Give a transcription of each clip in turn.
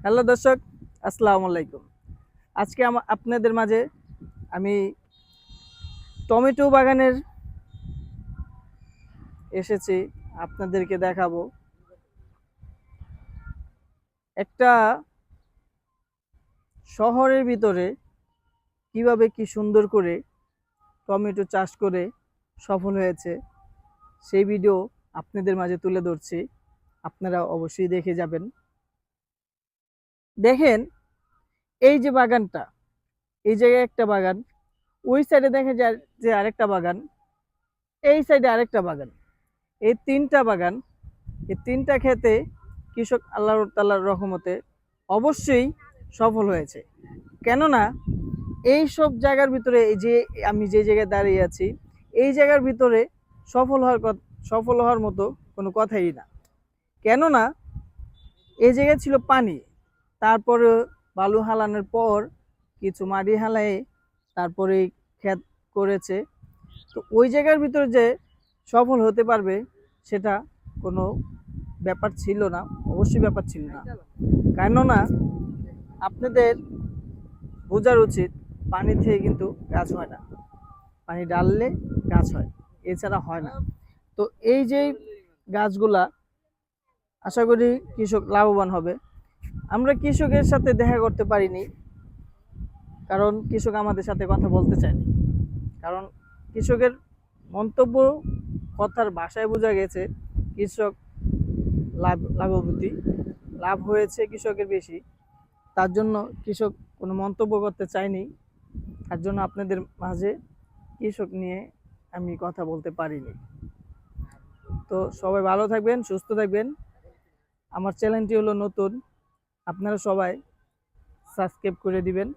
Hello দর্শক, আসসালামু আলাইকুম। আজকে আপনাদের মাঝে আমি টমেটো বাগানের এসেছি। আপনাদেরকে দেখাবো একটা শহরের ভিতরে কিভাবে কি সুন্দর করে টমেটো চাষ করে সফল হয়েছে সেই ভিডিও আপনাদের মাঝে তুলে ধরছি। আপনারা অবশ্যই দেখে যাবেন। দেখেন, এই যে বাগানটা, এই জায়গায় একটা বাগান, ওই সাইডে দেখা যায় যে আরেকটা বাগান, এই সাইডে আরেকটা বাগান, এই তিনটা বাগান, এই তিনটা ক্ষেতে কৃষক আল্লাহ তাআলার রহমতে অবশ্যই সফল হয়েছে। কেননা এই সব জায়গার ভিতরে, এই যে আমি যে জায়গায় দাঁড়িয়ে আছি, এই জায়গার ভিতরে সফল হওয়ার মতো কোনো কথাই না। কেননা এই জায়গায় ছিল পানি, তারপরে বালু হালানোর পর কিছু মাটি হালায়ে তারপরে ক্ষেত করেছে। তো ওই জায়গার ভিতরে যে সফল হতে পারবে সেটা কোনো ব্যাপার ছিল না, অবশ্যই ব্যাপার ছিল না। কেননা আপনাদের বোঝার উচিত, পানি থেকে কিন্তু গাছ হয় না, পানি ডাললে গাছ হয়, এছাড়া হয় না। তো এই যে গাছগুলা, আশা করি কৃষক লাভবান হবে। আমরা কৃষকের সাথে দেখা করতে পারিনি, কারণ কৃষক আমাদের সাথে কথা বলতে চায়নি। কারণ কৃষকের মন্তব্য, কথার ভাষায় বোঝা গেছে কৃষক লাভবতী, লাভ হয়েছে কৃষকের বেশি। তার জন্য কৃষক কোনো মন্তব্য করতে চায়নি। তার জন্য আপনাদের মাঝে কৃষক নিয়ে আমি কথা বলতে পারিনি। তো সবাই ভালো থাকবেন, সুস্থ থাকবেন। আমার চ্যানেলটি হলো নতুন, আপনারা সবাই সাবস্ক্রাইব করে দিবেন,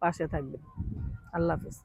পাশে থাকবেন। আল্লাহ হাফেজ।